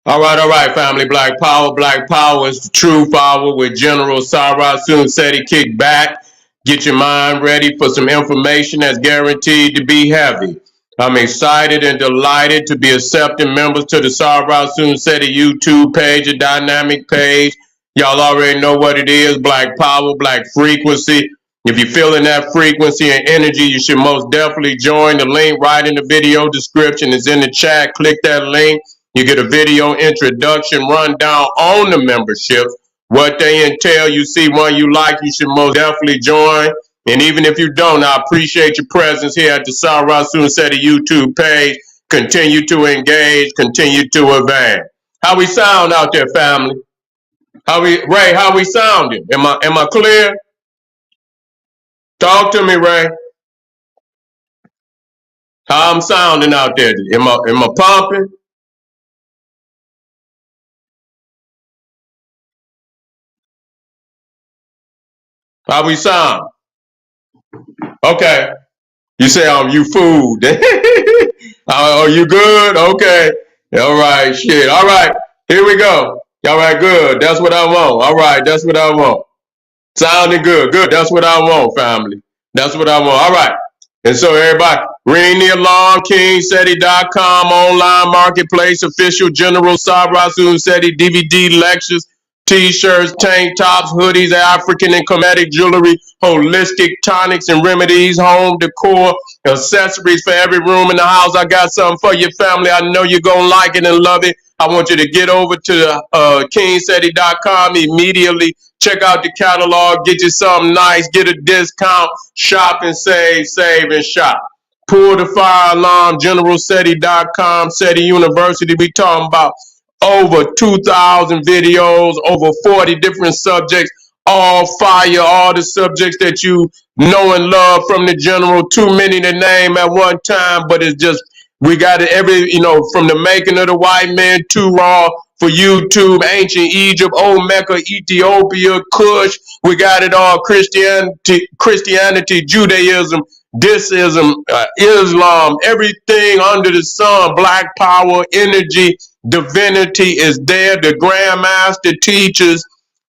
All right, family. Black Power. Black Power is the true power with General Sarah Soon said he kick back. Get your mind ready for some information that's guaranteed to be heavy. I'm excited and delighted to be accepting members to the Sarah Soon said YouTube page, a dynamic page. Y'all already know what it is. Black Power, Black Frequency. If you're feeling that frequency and energy, you should most definitely join. The link right in the video description is in the chat. Click that link. You get a video introduction rundown on the membership, what they entail. You see one you like, you should most definitely join. And even if you don't, I appreciate your presence here at the Sarah Sunseti YouTube page. Continue to engage, continue to advance. How we sound out there, family? Ray, how we sounding? Am I clear? Talk to me, Ray. How I'm sounding out there? Am I pumping? How we sound? Okay. You say you food. Are you good? Okay. All right, shit. All right. Here we go. All right, good. That's what I want. All right, that's what I want. Sounding good. Good. That's what I want, family. That's what I want. All right. And so everybody, ring the alarm, KingSeti.com, online marketplace, official General Sabra Seti DVD lectures, t-shirts, tank tops, hoodies, African and comedic jewelry, holistic tonics and remedies, home decor, accessories for every room in the house. I got something for your family. I know you're going to like it and love it. I want you to get over to KingSeti.com immediately. Check out the catalog, get you something nice, get a discount, shop and save and shop. Pull the fire alarm, GeneralSeti.com, SETI University. We talking about over 2,000 videos, over 40 different subjects, all fire, all the subjects that you know and love from the general. Too many to name at one time, but it's just, we got it from the making of the white man, too raw for YouTube, ancient Egypt, old Mecca, Ethiopia, Kush. We got it all. Christianity, Judaism, Disism, Islam, everything under the sun, black power, energy, divinity is there. The grandmaster teachers,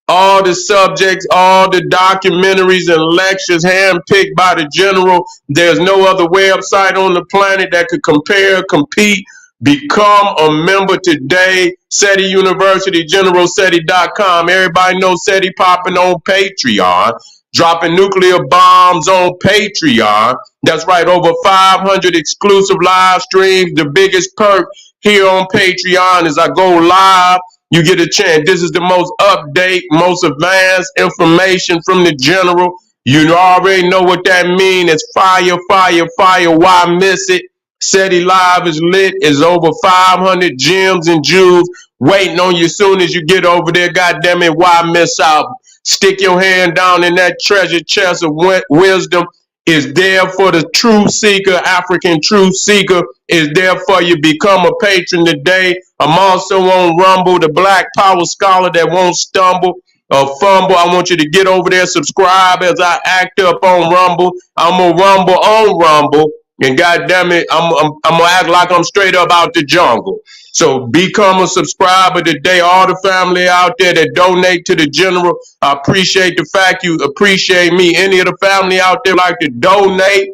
all the subjects, all the documentaries and lectures handpicked by the general. There's no other website on the planet that could compare, compete. Become a member today. SETI University, GeneralSeti.com. Everybody knows SETI popping on Patreon, dropping nuclear bombs on Patreon. That's right, over 500 exclusive live streams. The biggest perk here on Patreon is I go live. You get a chance. This is the most update, most advanced information from the general. You already know what that means. It's fire, fire, fire. Why miss it? SETI Live is lit. It's over 500 gems and jewels waiting on you soon as you get over there. God damn it, why miss out? Stick your hand down in that treasure chest of wisdom. Is there for the true seeker. African truth seeker is there for you. Become a patron today. I'm also on Rumble, the Black Power Scholar that won't stumble or fumble. I want you to get over there, subscribe as I act up on Rumble. I'm a Rumble on Rumble. And God damn it, I'm gonna act like I'm straight up out the jungle. So become a subscriber today. All the family out there that donate to the general, I appreciate the fact you appreciate me. Any of the family out there like to donate,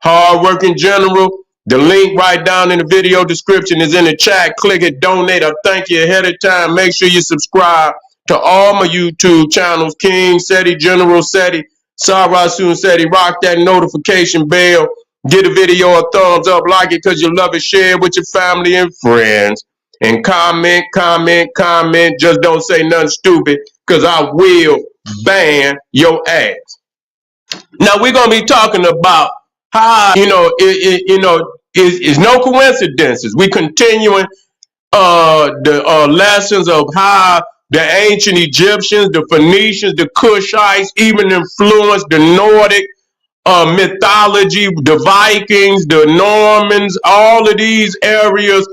hardworking general, the link right down in the video description is in the chat. Click it, donate. I thank you ahead of time. Make sure you subscribe to all my YouTube channels, King Seti, General Seti, Sarah Soon Seti. Rock that notification bell. Give the video a thumbs up, like it because you love it, share it with your family and friends. And comment, comment, comment. Just don't say nothing stupid because I will ban your ass. Now we're going to be talking about how, it's no coincidences. We continuing the lessons of how the ancient Egyptians, the Phoenicians, the Kushites even influenced the Nordic mythology, the Vikings, the Normans, all of these areas,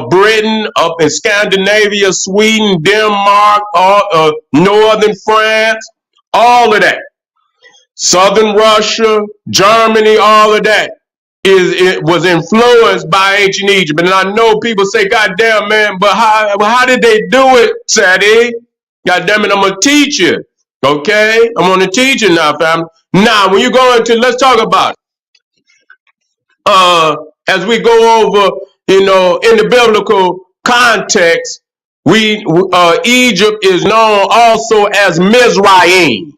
Britain, up in Scandinavia, Sweden, Denmark, northern France, all of that. Southern Russia, Germany, all of that it was influenced by ancient Egypt. And I know people say, God damn, man, but how did they do it, Sadie? God damn it, I'm going to teach you. Okay? I'm going to teach you now, family. Now, when you go into, let's talk about it. As we go over, in the biblical context, Egypt is known also as Mizraim.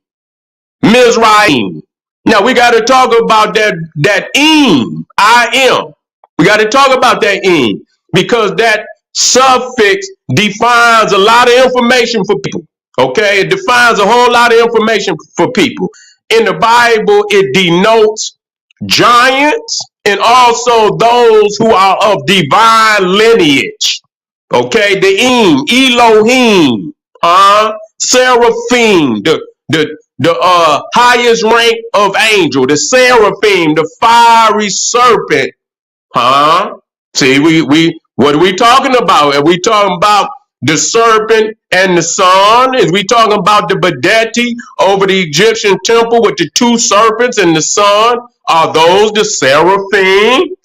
Mizraim. Now we got to talk about that I am. We got to talk about that because that suffix defines a lot of information for people. Okay, it defines a whole lot of information for people. In the Bible, it denotes giants and also those who are of divine lineage. Okay, the Elohim, seraphim, the highest rank of angel, the seraphim, the fiery serpent, See, what are we talking about? Are we talking about the serpent and the sun? Is we talking about the Deities over the Egyptian temple with the two serpents and the sun? Are those the seraphim?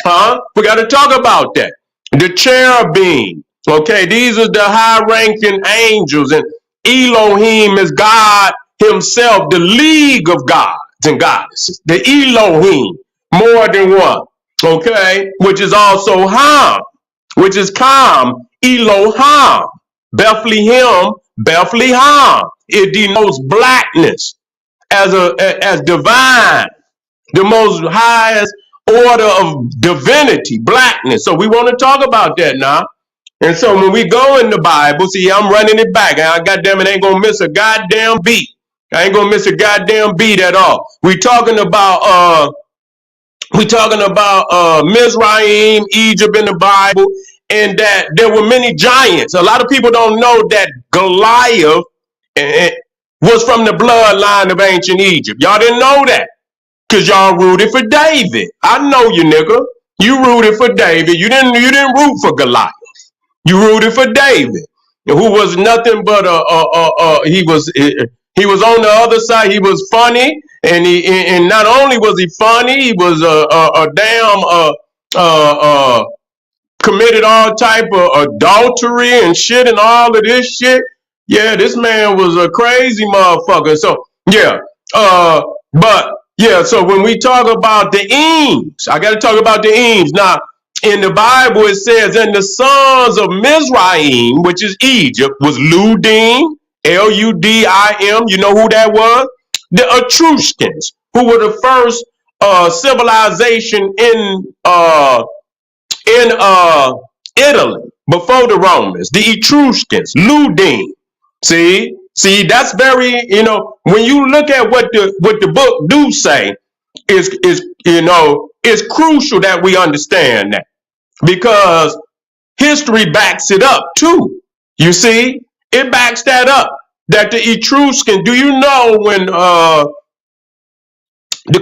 We got to talk about that. The cherubim. Okay, these are the high-ranking angels, and Elohim is God himself, the league of gods and goddesses. The Elohim, more than one. Okay, which is also Ham, which is Kam, Elohim, Bethlehem, Bethlehem. It denotes blackness as divine, the most highest order of divinity, blackness. So we want to talk about that now. And so when we go in the Bible, see, I'm running it back. I goddamn it ain't gonna miss a goddamn beat. I ain't gonna miss a goddamn beat at all. We talking about Mizraim, Egypt in the Bible, and that there were many giants. A lot of people don't know that Goliath was from the bloodline of ancient Egypt. Y'all didn't know that because y'all rooted for David. I know you, nigga. You rooted for David. You didn't root for Goliath. You rooted for David, who was nothing but he was on the other side. He was funny, and not only was he funny, he was committed all type of adultery and shit and all of this shit. Yeah, this man was a crazy motherfucker. So yeah, but yeah. So when we talk about the Eames, I got to talk about the Eames now. In the Bible, it says, and the sons of Mizraim, which is Egypt, was Ludim, Ludim. You know who that was? The Etruscans, who were the first civilization in Italy before the Romans. The Etruscans, Ludim. See, that's very, when you look at what the book do say, it's crucial that we understand that. Because history backs it up too. You see, it backs that up. That the Etruscans, do you know when the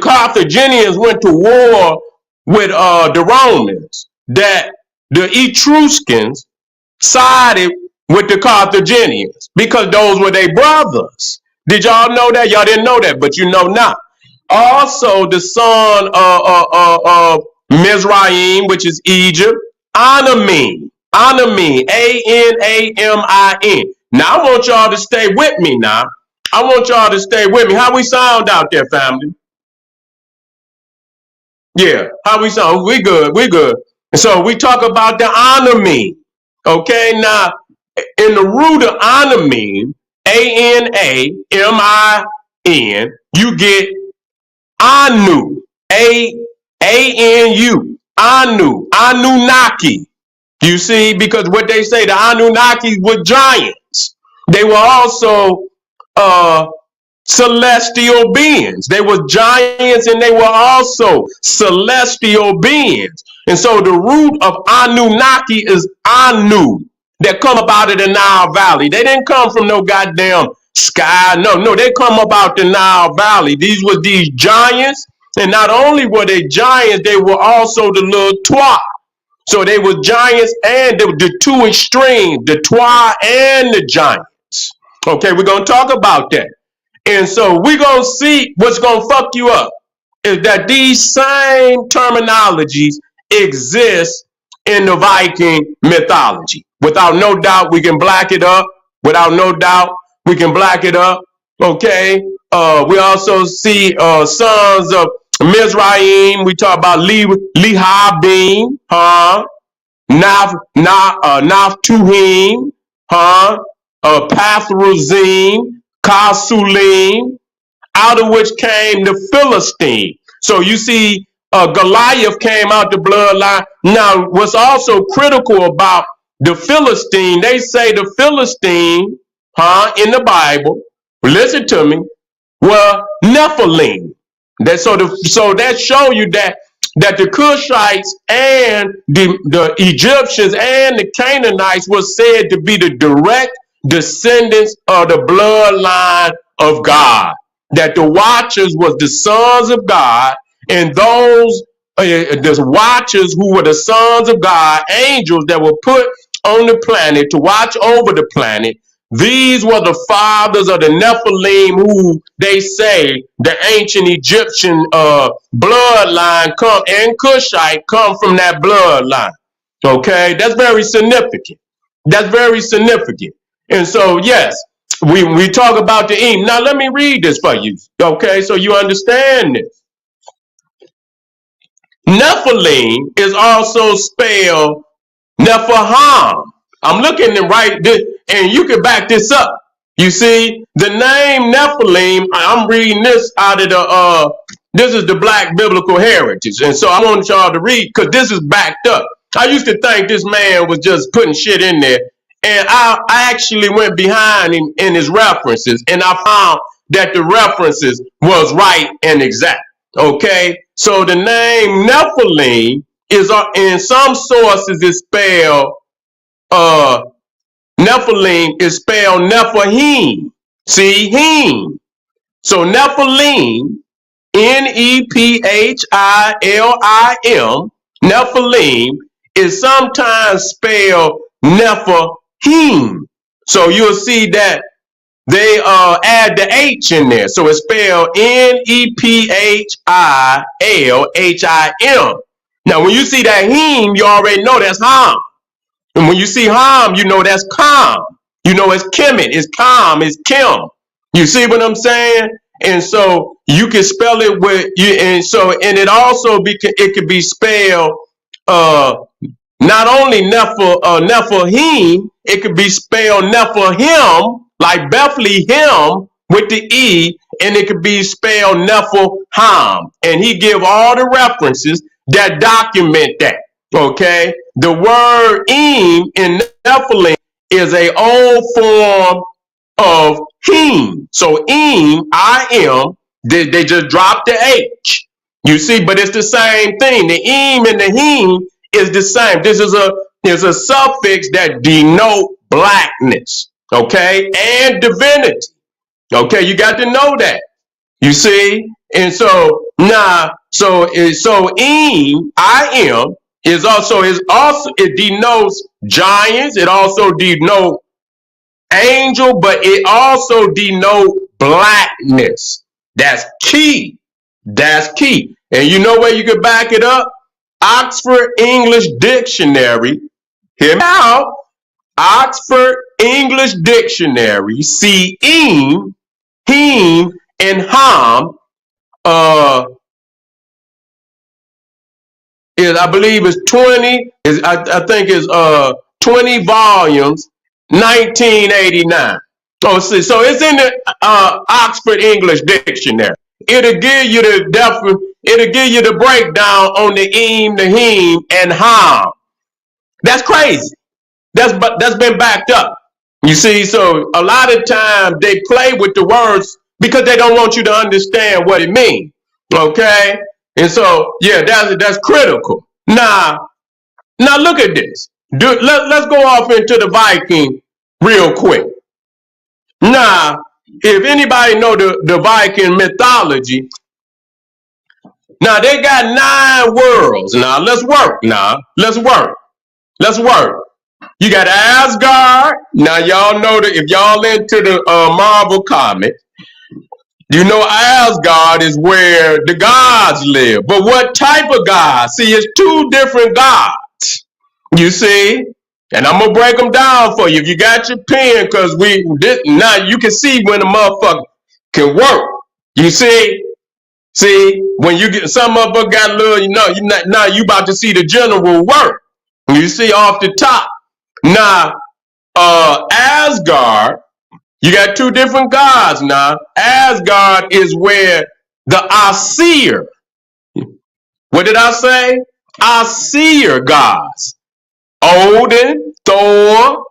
Carthaginians went to war with the Romans, that the Etruscans sided with the Carthaginians because those were their brothers. Did y'all know that? Y'all didn't know that, but you know now. Also, the son of Mizraim, which is Egypt, Anamin, Anamin. Now I want y'all to stay with me now. I want y'all to stay with me. How we sound out there, family? Yeah, how we sound? We good. And so we talk about the Anamin. Okay, now in the root of Anamin, Anamin, you get Anu, Anu, Anunnaki. You see, because what they say, the Anunnaki were giants. They were also celestial beings. They were giants and they were also celestial beings. And so the root of Anunnaki is Anu, that come up out of the Nile Valley. They didn't come from no goddamn sky. No, they come up out the Nile Valley. These were these giants. And not only were they giants, they were also the little Twa. So they were giants and the two extremes, the Twa and the giants. Okay, we're going to talk about that. And so we're going to see what's going to fuck you up. is that these same terminologies exist in the Viking mythology. Without no doubt, we can black it up. Without no doubt, we can black it up. Okay. We also see sons of Mizraim. We talk about Lehabim, Naphtuhim, Pathruzim, Kasulim, out of which came the Philistine. So you see, Goliath came out the bloodline. Now, what's also critical about the Philistine, they say the Philistine, in the Bible, listen to me, were Nephilim. So that show you that the Cushites and the Egyptians and the Canaanites were said to be the direct descendants of the bloodline of God. That the watchers was the sons of God, and those the watchers who were the sons of God, angels that were put on the planet to watch over the planet. These were the fathers of the Nephilim, who they say the ancient Egyptian bloodline come, and Cushite come from that bloodline. Okay, that's very significant. That's very significant. And so, yes, we talk about the Em. Now, let me read this for you, okay, so you understand this. Nephilim is also spelled Nephaham. I'm looking to write this, and you can back this up. You see, the name Nephilim, I'm reading this out of this is the Black Biblical Heritage. And so I want y'all to read, because this is backed up. I used to think this man was just putting shit in there. And I actually went behind him in his references, and I found that the references was right and exact. Okay, so the name Nephilim is in some sources is spelled Nephilim is spelled Nephahim. See, him. So Nephilim, Nephilim, Nephilim is sometimes spelled Nephahim. So you'll see that they add the H in there. So it's spelled Nephilhim. Now, when you see that him, you already know that's Ham. And when you see Ham, you know that's Kam. You know it's Kemet, it's Kam, it's Kim. You see what I'm saying? And so you can spell it with you, and it also it could be spelled not only Nephahim, it could be spelled Nephahim, like Bethlehem with the E, and it could be spelled Nephaham. And he give all the references that document that. Okay, the word Em in Nephilim is a old form of him. So Em, I-M, they just dropped the H. You see, but it's the same thing. The Em and the him is the same. This is a suffix that denote blackness, okay, and divinity. Okay, you got to know that. You see, and so now, so Em, I-M, it denotes giants. It also denotes angel, but it also denotes blackness. That's key. That's key. And you know where you can back it up? Oxford English Dictionary. Hear me out. Oxford English Dictionary. See Em, him, and ham. I believe it's 20. I think it's 20 volumes, 1989. So it's in the Oxford English Dictionary. It'll give you the breakdown on the Em, the him, and ham. That's crazy. That's been backed up. You see, so a lot of times they play with the words because they don't want you to understand what it means. Okay? And so, yeah, that's critical. Now look at this. Let's go off into the Viking real quick. Now, if anybody know the Viking mythology, now they got 9 worlds. Now let's work. Let's work. You got Asgard. Now y'all know that if y'all into the Marvel comics, You know, Asgard is where the gods live. But what type of gods? See, it's two different gods. You see? And I'm gonna break them down for you. If you got your pen, because now you can see when the motherfucker can work. You see? See, when you get some of us got a little, now you about to see the general work. You see off the top. Now, Asgard, you got two different gods now. Asgard is where the Aesir, what did I say? Aesir gods. Odin, Thor,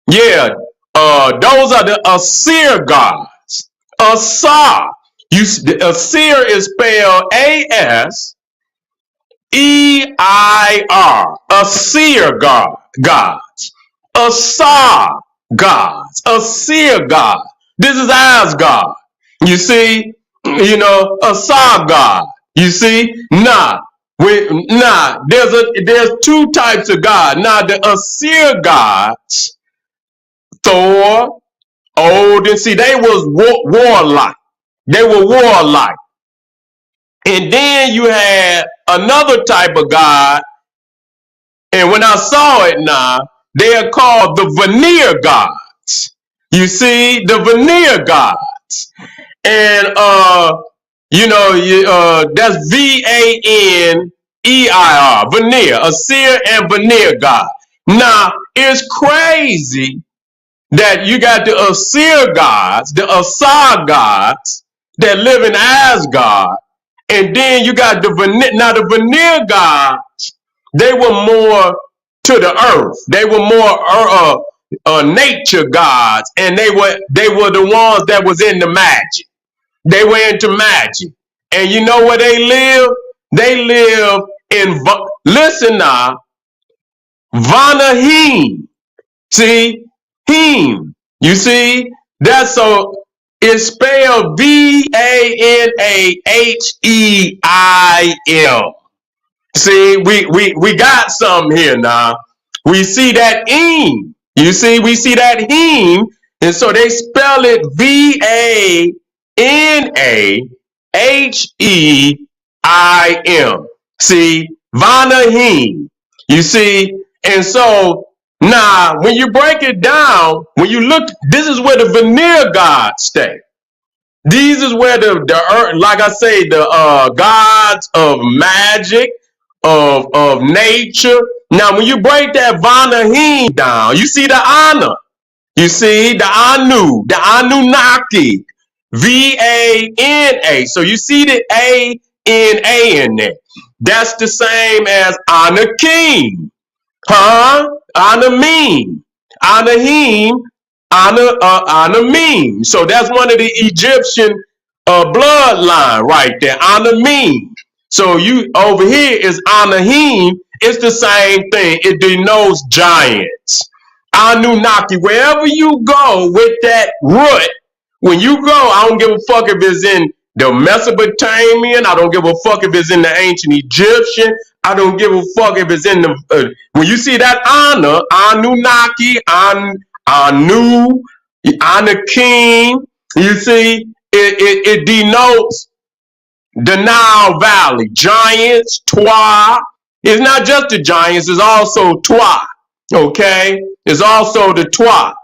yeah, those are the Aesir gods. Asar, the Aesir is spelled Aseir, Aesir gods, Asar gods, Aesir God. This is Asgard. You see, Asar God. You see, there's two types of God. Now the Aesir gods, Thor, Odin. See, they was warlike. They were warlike. And then you had another type of God. And when I saw it now, they are called the Vanir gods. You see, the Vanir gods. And that's Vaneir, Vanir, Aesir and Vanir God. Now it's crazy that you got the Aesir gods, the Asar gods that live in Asgard, and then you got the Vanir. Now the Vanir gods, they were more to the earth. They were more nature gods, and they were the ones that was into magic. They were into magic. And you know where they live? They live in, listen now, Vanaheim. See? Him. You see? That's so, it's spelled Vanaheim. See, we got something here now. We see that "im." You see, we see that "him," and so they spell it Vanaheim. See, Vanaheim. You see, and so now when you break it down, when you look, this is where the Vanir gods stay. These is where the earth, like I say, the gods of magic, of nature. Now, when you break that Vanaheim down, you see the Anna. You see the Anu, the Anunnaki, Vana. So you see the A-N-A in there. That's the same as Anakim, Anamim, Anahim, Anamim. So that's one of the Egyptian bloodline right there, Anamim. So you over here is Anahim. It's the same thing. It denotes giants. Anunnaki. Wherever you go with that root, when you go, I don't give a fuck if it's in the Mesopotamian. I don't give a fuck if it's in the ancient Egyptian. I don't give a fuck if it's in the when you see that Anunnaki, Anu, Anakim, you see, it denotes the Nile Valley, giants, Twa. It's not just the giants, it's also Twa. Okay? It's also the Twa.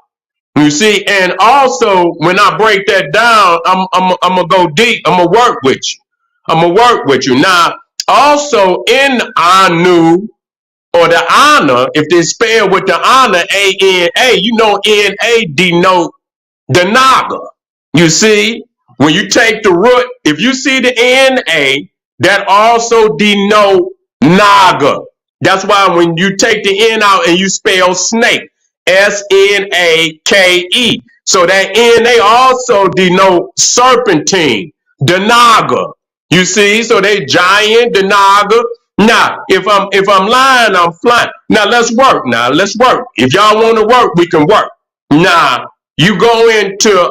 You see, and also when I break that down, I'm gonna go deep. I'm gonna work with you. I'm gonna work with you. Now, also in Anu or the Ana, if they spell with the Ana, A-N-A, you know N-A denote the Naga. You see, when you take the root, if you see the N-A, that also denote Naga. That's why when you take the N out and you spell snake, S-N-A-K-E. So that N-A also denote serpentine, the Naga. You see, so they giant, the Naga. Now, if I'm lying, I'm flying. Now let's work. Now let's work. If y'all want to work, we can work. Now you go into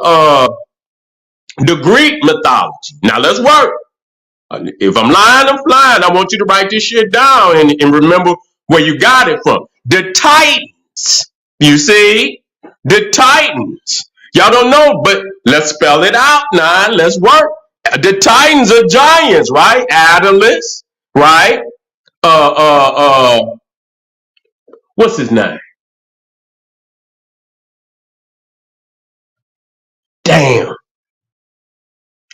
the Greek mythology. Now let's work. If I'm lying, I'm flying. I want you to write this shit down and remember where you got it from. The Titans. You see, the Titans. Y'all don't know, but let's spell it out now. Let's work. The Titans are giants, right? Atlas, right? Uh, uh, uh, what's his name? Damn.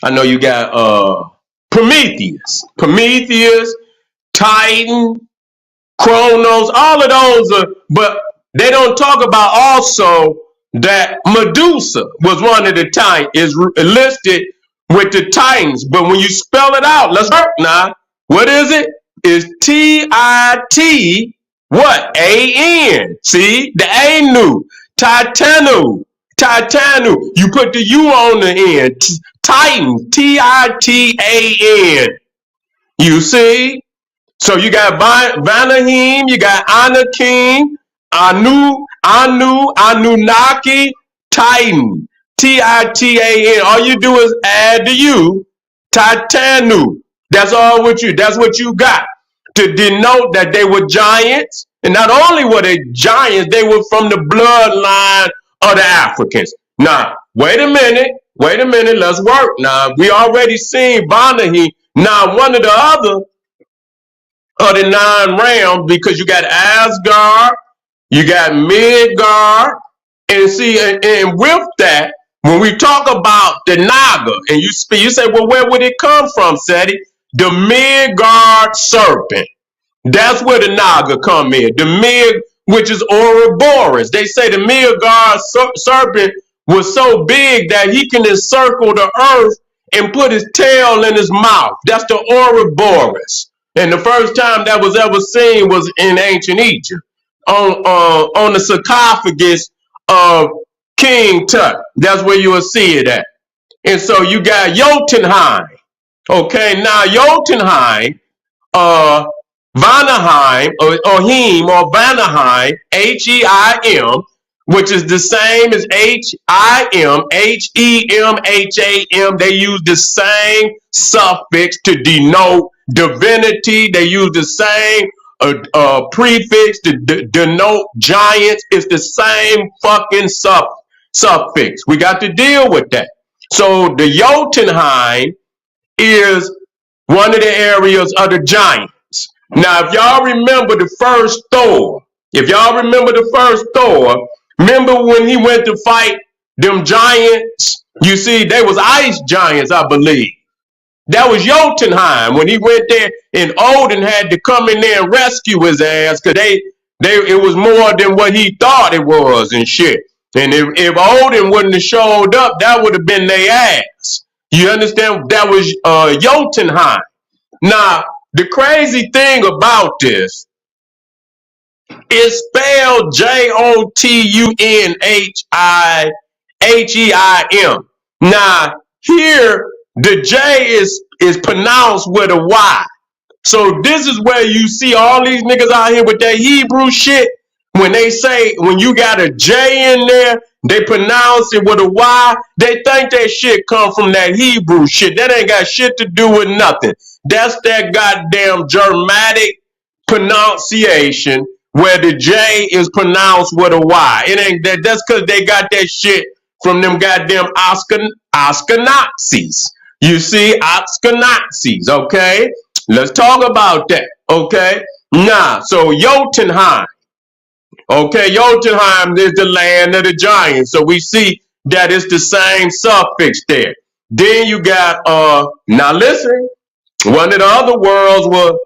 I know you got Prometheus. Prometheus, Titan, Chronos, all of those are, but they don't talk about also that Medusa was one of the Titans, is listed with the Titans. But when you spell it out, let's work now. What is it? It's T-I-T, what? A-N. See? The A-nu. Titanu. Titanu. You put the U on the end. Titan. T-I-T-A-N. You see? So you got Vanahim, you got Anakim, Anunnaki, Titan, Titan. All you do is add the U, Titanu. That's all what you. That's what you got to denote that they were giants, and not only were they giants, they were from the bloodline of the Africans. Now, wait a minute. Let's work. Now we already seen Vanahim. Now one of the other of the 9 realms, because you got Asgard, you got Midgard, and see, and with that, when we talk about the Naga, and you say, well, where would it come from, Seti? The Midgard serpent. That's where the Naga come in. Which is Ouroboros. They say the Midgard serpent was so big that he can encircle the earth and put his tail in his mouth. That's the Ouroboros. And the first time that was ever seen was in ancient Egypt on the sarcophagus of King Tut. That's where you will see it at. And so you got Jotunheim. Okay, now Jotunheim, Vanaheim, or Him, or Vanaheim, H-E-I-M, which is the same as H-I-M, H-E-M-H-A-M. They use the same suffix to denote divinity. They use the same prefix to denote giants. It's the same fucking suffix. We got to deal with that. So the Jotunheim is one of the areas of the giants. Now, if y'all remember the first Thor, remember when he went to fight them giants? You see, they was ice giants, I believe. That was Jotunheim when he went there, and Odin had to come in there and rescue his ass because it was more than what he thought it was and shit. And if Odin wouldn't have showed up, that would have been their ass. You understand? That was Jotunheim. Now, the crazy thing about this is spelled Jotunheim. Now, here, the J is pronounced with a Y. So this is where you see all these niggas out here with that Hebrew shit. When they say, when you got a J in there, they pronounce it with a Y. They think that shit come from that Hebrew shit. That ain't got shit to do with nothing. That's that goddamn Germanic pronunciation where the J is pronounced with a Y. It ain't that. That's because they got that shit from them goddamn Oscar Nazis. You see, Oscar Nazis, okay? Let's talk about that, okay? Now, so Jotunheim. Okay, Jotunheim is the land of the giants. So we see that it's the same suffix there. Then you got, now listen, one of the other worlds was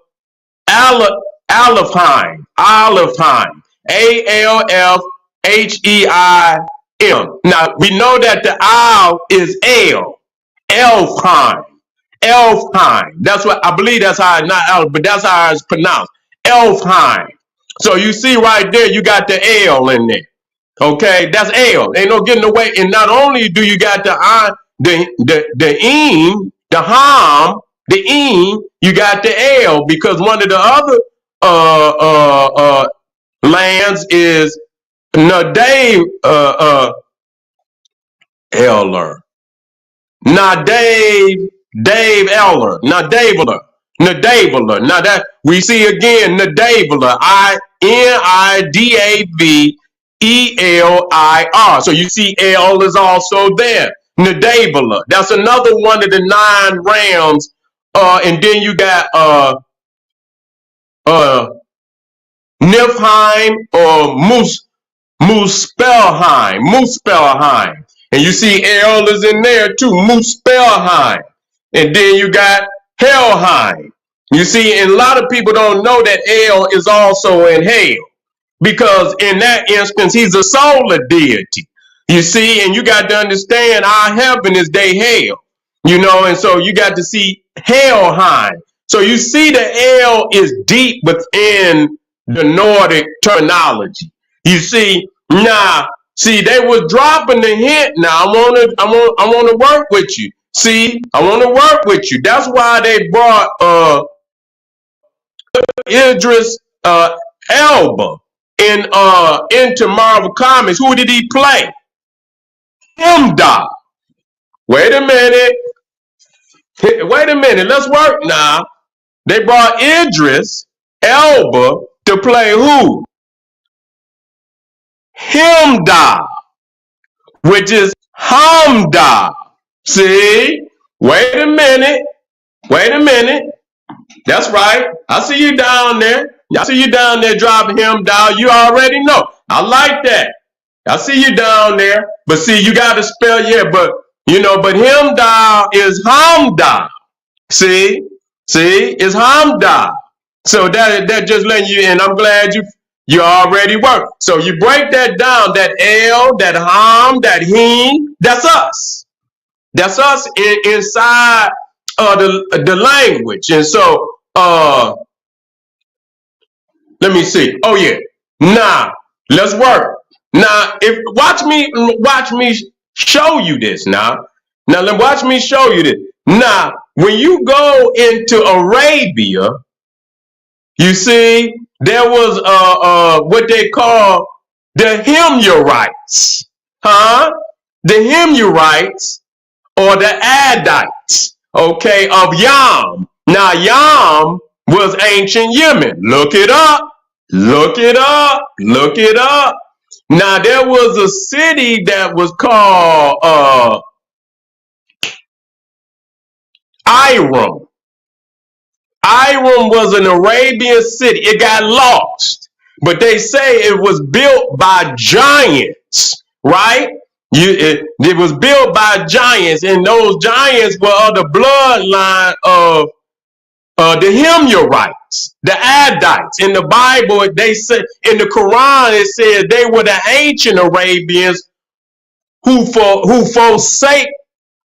Alfheim. A-L-F-H-E-I-M. Now, we know that the Al is L. Elfheim. That's what, I believe that's how, not Al, but that's how it's pronounced. Elfheim. So you see right there, you got the L in there. Okay, that's L. Ain't no getting away. And not only do you got the eem, the ham, the eem, you got the L, because one of the other lands is Nadav Eller. Nadavler. Now that we see again, Nadavler, Nidavler. Elir. So you see El is also there. Nadabala, that's another one of the 9 realms. And then you got uh Niflheim or Muspelheim. And you see El is in there too, Muspelheim. And then you got Helheim. You see, and a lot of people don't know that El is also in hell, because in that instance, he's a solar deity. You see, and you got to understand our heaven is their hell, and so you got to see Helheim. So you see the El is deep within the Nordic terminology. You see, they was dropping the hint. Now I want to work with you. See, I want to work with you. That's why they brought Idris Elba into Marvel Comics. Who did he play? Himdall. Wait a minute. Let's work now. They brought Idris Elba to play who? Himdall, which is Hamdall. See? Wait a minute. That's right. I see you down there. I see you down there dropping him down. You already know. I like that. I see you down there. But see, you got to spell, but him down is Hamda. See, it's Hamda. So that just letting you, and I'm glad you already work. So you break that down, that L, that Ham, that Him, that's us. That's us inside the language. And so let me see. Oh yeah. Now let's work. Now watch me show you this now. Watch me show you this. Now when you go into Arabia, you see there was what they call the Himyarites. The Himyarites or the Adites, okay, of Yam. Now, Yam was ancient Yemen. Look it up. Now, there was a city that was called Iram. Iram was an Arabian city. It got lost, but they say it was built by giants, right? It was built by giants, and those giants were of the bloodline of the Himyarites, the Adites. In the Bible, they say, in the Quran, it says they were the ancient Arabians who forsake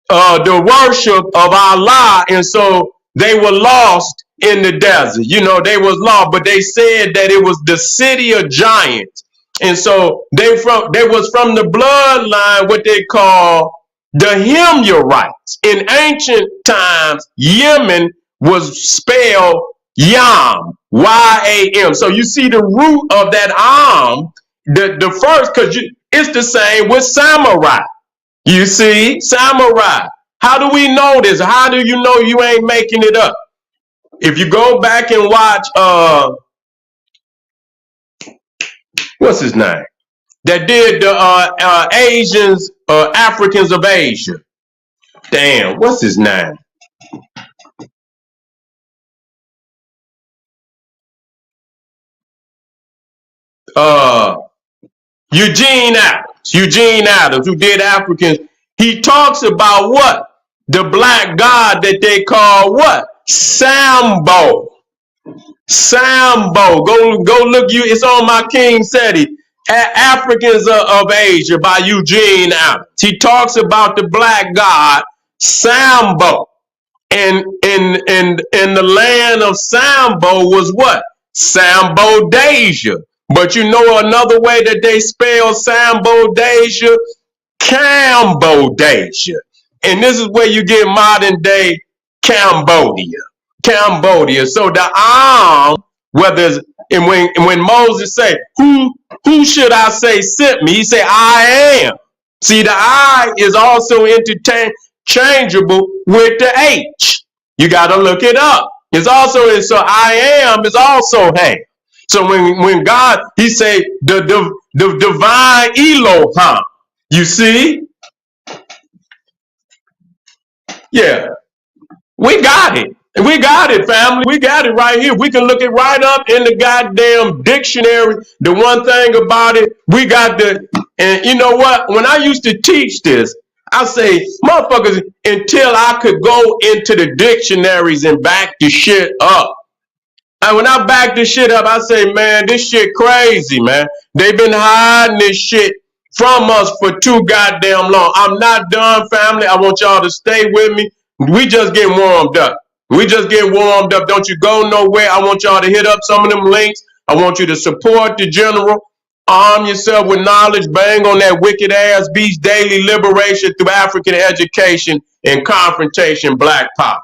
the worship of Allah, and so they were lost in the desert. They was lost, but they said that it was the city of giants. And so they was from the bloodline, what they call the Himyarites. In ancient times, Yemen was spelled Yam, Y-A-M. So you see the root of that the first, because it's the same with samurai. You see, samurai. How do we know this? How do you know you ain't making it up? If you go back and watch, what's his name? That did the Asians, Africans of Asia. Damn, what's his name? Eugene Adams, who did Africans. He talks about what? The black god that they call what? Sambo. Go look, it's on my King Seti. Africans of Asia by Eugene Adams. He talks about the black god Sambo. And in the land of Sambo was what? Sambodasia. But you know another way that they spell Sambodasia? Cambodasia. And this is where you get modern day Cambodia. So the whether and when Moses say, who should I say sent me? He say, I am. See, the I is also interchangeable with the H. You got to look it up. It's also, so I am is also hey. So when God, he say, the divine Elohim. You see? Yeah. We got it. We got it, family. We got it right here. We can look it right up in the goddamn dictionary. The one thing about it, we got the, and you know what? When I used to teach this, I say, motherfuckers, until I could go into the dictionaries and back the shit up. And when I back this shit up, I say, man, this shit crazy, man. They've been hiding this shit from us for too goddamn long. I'm not done, family. I want y'all to stay with me. We just getting warmed up. We just getting warmed up. Don't you go nowhere. I want y'all to hit up some of them links. I want you to support the general. Arm yourself with knowledge. Bang on that wicked ass beast. Daily liberation through African education and confrontation. Black power.